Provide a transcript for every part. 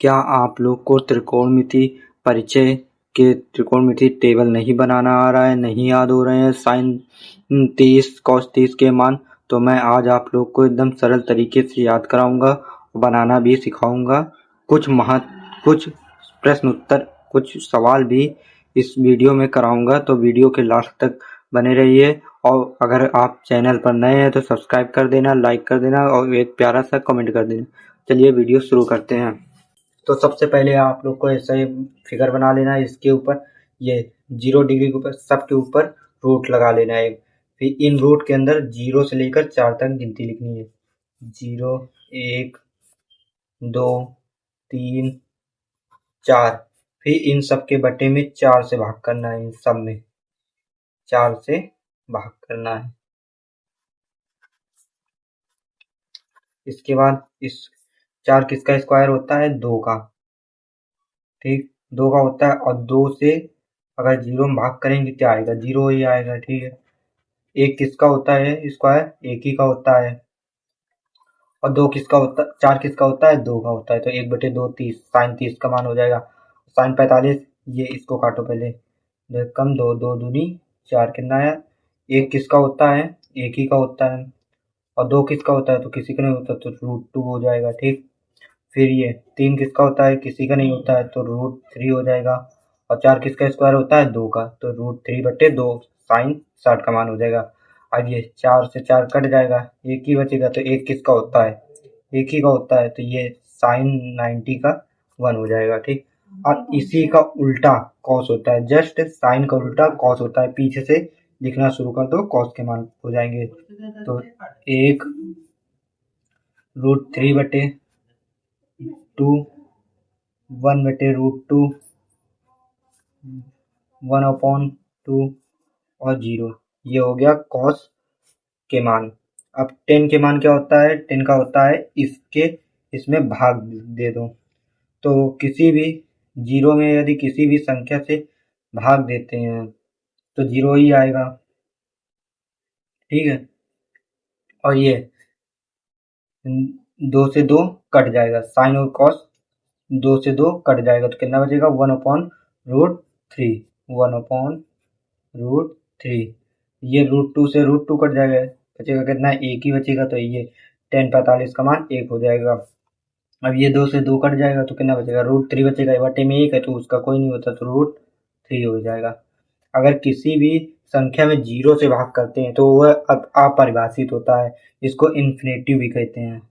क्या आप लोग को त्रिकोणमिति परिचय के त्रिकोणमिति टेबल नहीं बनाना आ रहा है, नहीं याद हो रहे हैं साइन 30 कॉस 30 के मान? तो मैं आज आप लोग को एकदम सरल तरीके से याद कराऊंगा और बनाना भी सिखाऊंगा। कुछ प्रश्न उत्तर, कुछ सवाल भी इस वीडियो में कराऊंगा, तो वीडियो के लास्ट तक बने रहिए। और अगर आप चैनल पर नए हैं तो सब्सक्राइब कर देना, लाइक कर देना और एक प्यारा सा कमेंट कर देना। चलिए वीडियो शुरू करते हैं। तो सबसे पहले आप लोग को ऐसा फिगर बना लेना है। इसके ऊपर ये 0 डिग्री के ऊपर सबके ऊपर रूट लगा लेना है। फिर इन रूट के अंदर 0 से लेकर 4 तक गिनती लिखनी है। 0 1 2 3 4। फिर इन सब के बटे में 4 से भाग करना है। इन सब में 4 से भाग करना है। इसके बाद इस 4 किसका स्क्वायर होता है? 2 का। ठीक, 2 का होता है। और 2 से अगर 0 में भाग करेंगे क्या आएगा? 0 ही आएगा। ठीक है। एक किसका होता है स्क्वायर? एक ही का होता है। और 2 किसका होता है? 4 किसका होता है? 2 का होता है। तो 1/2 30, साइन 30 का मान हो जाएगा। साइन 45, ये इसको काटो पहले। 2 कम 2, 2 दूनी 4, कितना आया? एक किसका होता है? एक ही का होता है। और 2 किसका होता है? तो किसी का नहीं होता, तो √2 हो जाएगा। ठीक। फिर ये 3 किसका होता है? किसी का नहीं होता है, तो √3 हो जाएगा। और 4 किसका स्क्वायर होता है? 2 का, तो √3/2 साइन 60 का मान हो जाएगा। अब ये 4 से 4 कट जाएगा, एक ही बचेगा। तो एक किसका होता है? एक ही का होता है, तो ये साइन 90 का 1 हो जाएगा। ठीक। और इसी का उल्टा कॉस होता है। जस्ट साइन का उल्टा कॉस होता है। पीछे से लिखना शुरू कर दो, कॉस के मान हो जाएंगे। तो 1 √3/2, 1/√2, 1/2 और 0। ये हो गया कॉस के मान। अब टेन के मान क्या होता है? 10 का होता है इसमें भाग दे दो। तो किसी भी 0 में यदि किसी भी संख्या से भाग देते हैं तो 0 ही आएगा। ठीक है। और ये 2 से 2 कट जाएगा, साइन और कॉस 2 से 2 कट जाएगा, तो कितना बचेगा? 1/√3। 1/√3। ये √2 से √2 कट जाएगा, बचेगा कितना? एक ही बचेगा। तो ये 10/45 का मान 1 हो जाएगा। अब ये 2 से 2 कट जाएगा, तो कितना बचेगा? √3 बचेगा। बटे में 1 है तो उसका कोई नहीं होता, तो √3 हो जाएगा। अगर किसी भी संख्या में 0 से भाग करते हैं तो वह अब अपरिभाषित होता है। इसको इन्फिनेटिव भी कहते हैं।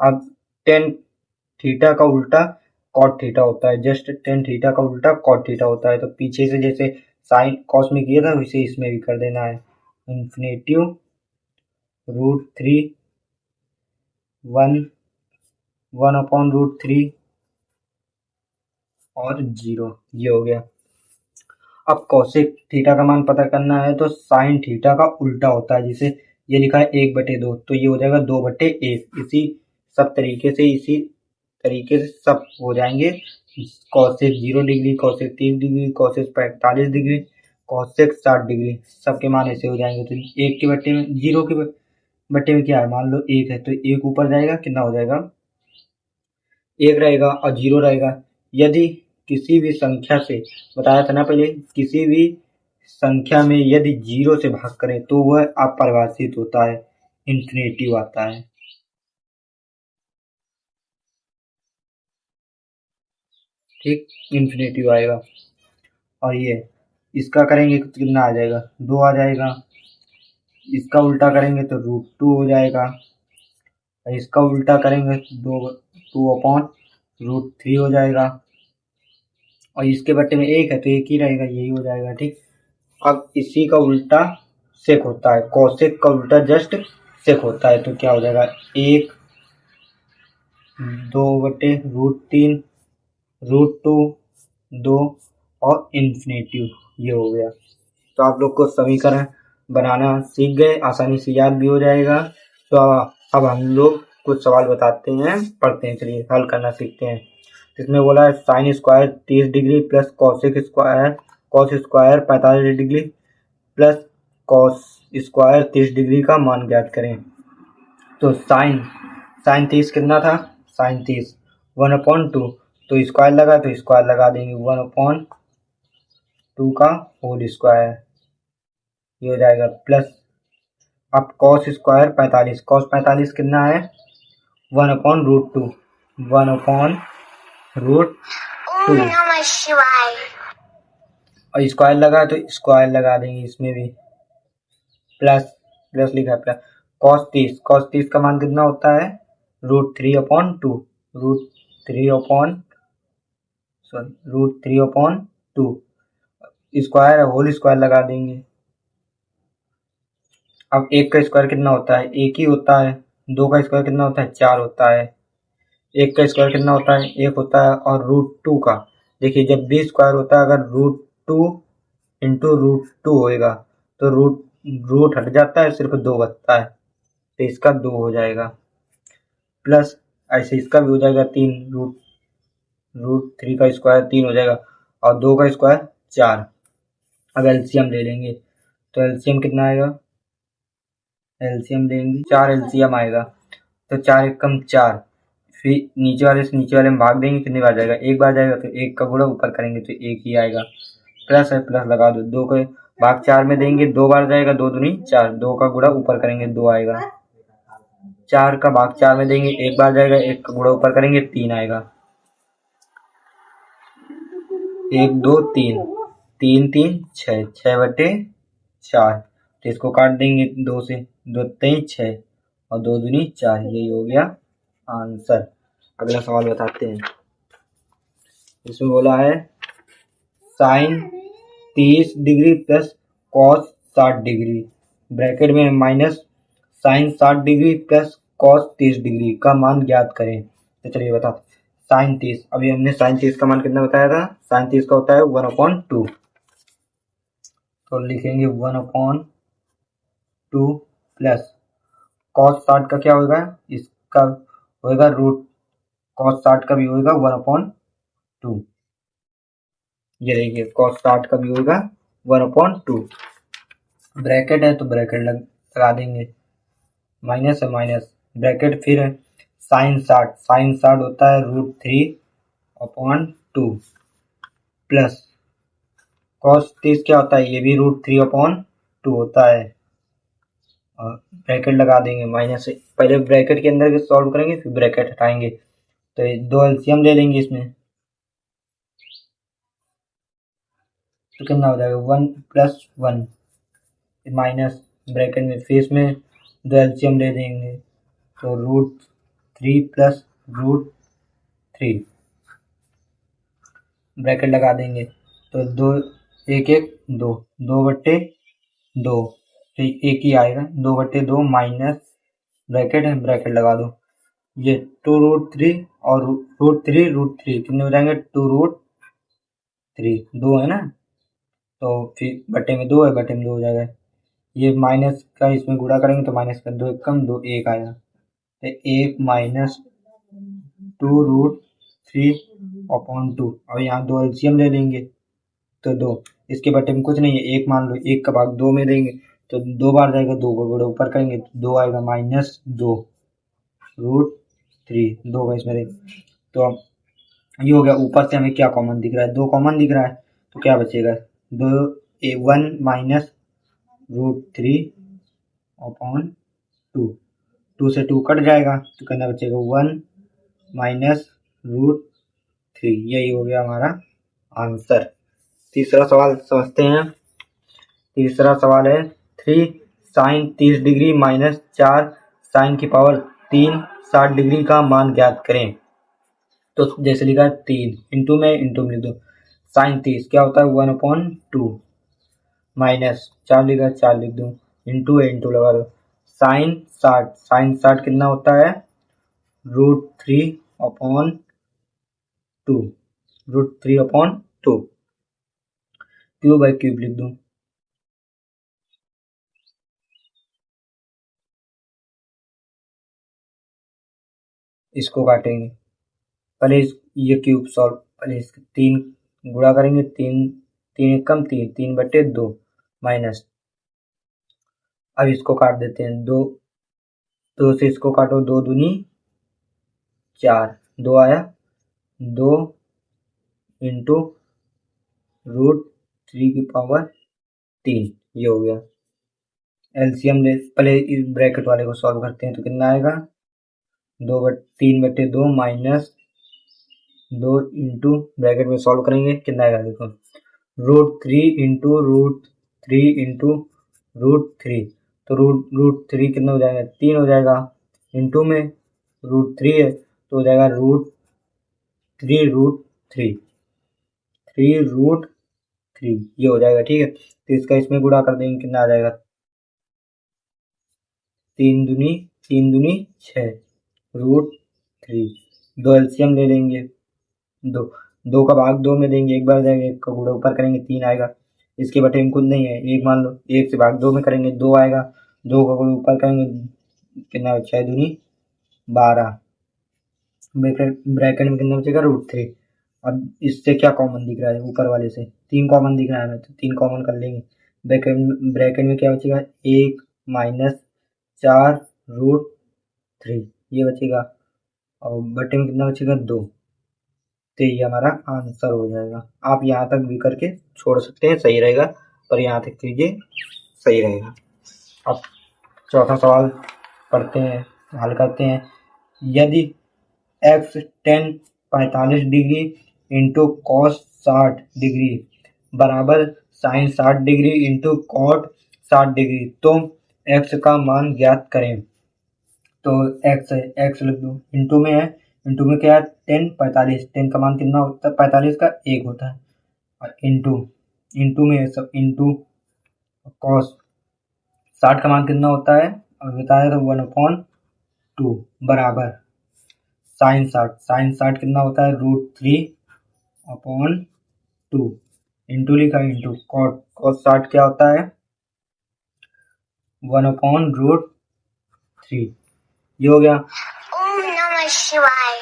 अब टेन थीटा का उल्टा कॉट थीटा होता है। जस्ट टेन थीटा का उल्टा कॉट थीटा होता है। तो पीछे से जैसे साइन कॉस में किया था वैसे इसमें भी कर देना है। इन्फिनेटिव √3, 1/√3 और 0। ये हो गया। अब कोसेक थीटा का मान पता करना है तो साइन थीटा का उल्टा होता है। जैसे ये लिखा है 1/2, तो ये हो जाएगा 2/1। इसी तरीके से सब हो जाएंगे। Cosec 0 degree, cosec 30 degree, cosec 45 degree, cosec 60 degree, सबके मान ऐसे हो जाएंगे। तो 1 के बट्टे में 0 के बट्टे में क्या है? मान लो 1 है तो 1 ऊपर जाएगा, कितना हो जाएगा? 1 रहेगा और 0 रहेगा। यदि किसी भी संख्या से, बताया था ना पहले, किसी भी संख्या में यदि 0 से भाग करें तो वह अपरिभाषित होता है, इन्फिनेटिव आता है। ठीक, इन्फिनेटिव आएगा। और ये इसका करेंगे तो कितना आ जाएगा? 2 आ जाएगा। इसका उल्टा करेंगे तो √2 हो जाएगा। और इसका उल्टा करेंगे तो 2/√3 हो जाएगा। और इसके बट्टे में 1 है तो 1 ही रहेगा, यही हो जाएगा। ठीक। अब इसी का उल्टा सेक होता है। कोसेक का उल्टा जस्ट सेक होता है, तो क्या हो जाएगा? 1, 2/√3, √2, 2 और इन्फिनेटिव। ये हो गया। तो आप लोग को समीकरण बनाना सीख गए, आसानी से याद भी हो जाएगा। तो अब हम लोग कुछ सवाल बताते हैं, पढ़ते हैं। चलिए हल करना सीखते हैं। इसमें बोला है sine square 30 degree plus cos square 45 degree plus cos square 30 degree का मान ज्ञात करें। तो साइन 30 कितना था? साइन 30 1/2, तो स्क्वायर लगा तो स्क्वायर लगा देंगे 1/2 का होल स्क्वायर, ये हो जाएगा प्लस। अब कॉस स्क्वायर 45, कॉस 45 कितना है 1/√2, 1/√2 और स्क्वायर लगा तो स्क्वायर लगा देंगे इसमें भी, प्लस प्लस लिखा है प्लस। कॉस 30 का मान कितना होता है √3/2, √3/2 स्क्वायर होल स्क्वायर लगा देंगे। अब एक का स्क्वायर कितना होता है, एक ही होता है। दो का स्क्वायर कितना होता है, 4 होता है। एक का स्क्वायर कितना होता है, एक होता है। और √2 का, देखिए जब भी स्क्वायर होता है अगर √2 इंटू √2 होएगा तो रूट हट जाता है, सिर्फ 2 बचता है, तो इसका 2 हो जाएगा। प्लस ऐसे इसका भी हो जाएगा 3, √3 का स्क्वायर 3 हो जाएगा और 2 का स्क्वायर 4। अब एलसीएम ले लेंगे तो एलसीएम कितना आएगा, एलसीएम लेंगे 4 एलसीएम आएगा, तो 4 एकम 4, फिर नीचे वाले से नीचे वाले में भाग देंगे, कितनी बार जाएगा, एक बार जाएगा, तो एक का गुणा ऊपर करेंगे तो एक ही आएगा। प्लस है, प्लस लगा दो, 2 का भाग 4 में देंगे, 2 बार जाएगा, 2 दूनी 4, 2 का गुणा ऊपर करेंगे 2 आएगा। 4 का भाग 4 में देंगे, एक बार जाएगा, एक का गुणा ऊपर करेंगे 3 आएगा। 1 2 3, 3 3 6, 6/4, तो इसको काट देंगे 2 से, 2 3 6 और 2 दूनी 4, यही हो गया आंसर। अगला सवाल बताते हैं। इसमें बोला है sine 30 degree plus cos 60 degree, bracket में minus sine 60 degree plus cos 30 degree का मान ज्ञात करें। तो चलिए बताते, साइन 30, अभी हमने साइन 30 का मान कितना बताया था, साइन 30 का होता है 1/2, तो लिखेंगे 1/2 प्लस कॉस 60 का क्या होगा, इसका होगा रूट, कॉस 60 का भी होगा 1/2, ये देखिए कॉस 60 का भी होगा 1/2, ब्रैकेट है तो ब्रैकेट लगा देंगे, माइनस है माइनस, ब्रैकेट फिर है साइन 60 होता है √3/2 प्लस कॉस 30 क्या होता है, ये भी √3/2 होता है, और ब्रैकेट लगा देंगे माइनस से, पहले ब्रैकेट के अंदर सॉल्व करेंगे फिर ब्रैकेट हटाएंगे, तो ये 2 एलसीएम ले लेंगे इसमें, तो कितना हो जाएगा 1 + 1 माइनस ब्रैकेट में, फिर इसमें 2 एलसीएम ले देंगे, तो √3 + √3 ब्रैकेट लगा देंगे, तो 2 1 1 2, 2/2, तो एक ही आएगा 2/2 माइनस ब्रैकेट है, ब्रैकेट लगा दो, ये 2√3 और √3 कितने हो जाएंगे 2√3, 2 है ना, तो फिर बटे में 2 है, बटे में 2 हो जाएगा, ये माइनस का इसमें गुणा करेंगे तो माइनस का 2 एक कम 2 1 आएगा, तो 1 - 2√3/2, और यहाँ 2 एलसीएम ले लेंगे तो 2, इसके बटे में कुछ नहीं है, 1 मान लो, 1 का भाग 2 में देंगे तो 2 बार जाएगा, 2 का गुणा ऊपर करेंगे तो 2 आएगा, -2√3, 2 का इसमें देंगे, तो अब ये हो गया। ऊपर से हमें क्या कॉमन दिख रहा है, 2 कॉमन दिख रहा है, तो क्या बचेगा 2 1 -√3/2, 2 से 2 कट जाएगा तो कितना बचेगा 1 -√3, यही हो गया हमारा आंसर। तीसरा सवाल समझते हैं। तीसरा सवाल है 3 साइन 30 डिग्री माइनस 4 साइन की पावर 3 60 डिग्री का मान ज्ञात करें। तो जैसे लिखा है 3 इंटू में लिख दो, साइन 30 क्या होता है 1/2 माइनस 4 लिखा है 4 लिख दो, इंटू है इंटू लगा दो, साइन 60 कितना होता है √3/2, √3/2, क्यूब बाई क्यूब लिख दूं, इसको काटेंगे, पहले ये क्यूब सॉल्व, पहले इसके 3 गुणा करेंगे, 3 3 एकम 3, 3/2 माइनस, अब इसको काट देते हैं, 2 से इसको काटो, 2 दूनी 4, 2 आया, 2 इंटू √3 ये हो गया। एलसीएम ले पहले इस ब्रैकेट वाले को सॉल्व करते हैं तो कितना आएगा 3/2 माइनस 2 इंटू ब्रैकेट में सॉल्व करेंगे कितना आएगा देखो √3 तो √3 कितना हो जाएगा 3 हो जाएगा इंटू में √3 है तो हो जाएगा √3 ये हो जाएगा। ठीक है तो इसका इसमें गुणा कर देंगे कितना आ जाएगा 3 दूनी 6 √3 दो एलसीएम ले लेंगे 2 का भाग 2 में देंगे एक बार जाएगा 1 का गुणा ऊपर करेंगे 3 आएगा इसके बटे में कुछ नहीं है 1 मान लो 1 से भाग 2 में करेंगे 2 आएगा 2 का गुणा ऊपर करेंगे कितना 6 दूनी 12 ब्रैकेट में कितना बचेगा √3। अब इससे क्या कॉमन दिख रहा है ऊपर वाले से 3 कॉमन दिख रहा है हमें तो 3 कॉमन कर लेंगे ब्रैकेट में क्या बचेगा 1 माइनस 4√3 ये बचेगा और बटे में कितना बचेगा 2 तो ये हमारा आंसर हो जाएगा। आप यहाँ तक भी करके छोड़ सकते हैं सही रहेगा पर यहाँ तक कीजिए सही रहेगा। अब चौथा सवाल पढ़ते हैं हल करते हैं। यदि x tan 45 degree into cos 60 degree बराबर sin 60 degree into cot 60 degree तो x का मान ज्ञात करें। तो x लिख दो इंटू में है इंटू में क्या है 10 का मान कितना होता है 45 का 1 होता है और इंटू में सब इंटू cos 60 का मान कितना होता है और बताया तो 1/2 बराबर sin 60 कितना होता है √3/2 इंटू लिखा इंटू cos 60 क्या होता है 1/√3 ये हो गया। ओम नमः शिवाय।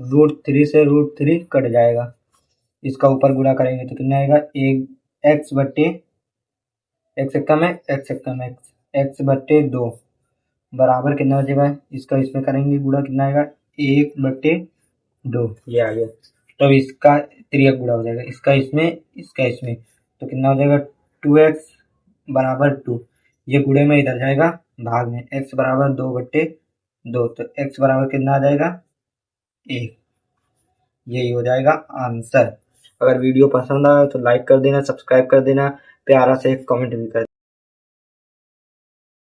√3 से √3 कट जाएगा इसका ऊपर गुणा करेंगे तो कितना आएगा x बट्टे x/2 बराबर कितना बचेगा इसका इसमें करेंगे गुणा कितना आएगा 1/2 ये आ गया। तो अब इसका तिर्यक गुणा हो जाएगा इसका इसमें तो कितना हो जाएगा 2x बराबर 2 ये गुणे में इधर जाएगा भाग में x बराबर 2/2 तो x बराबर कितना आ जाएगा 1 यही हो जाएगा आंसर। अगर वीडियो पसंद आए तो लाइक कर देना सब्सक्राइब कर देना प्यारा से एक कमेंट भी कर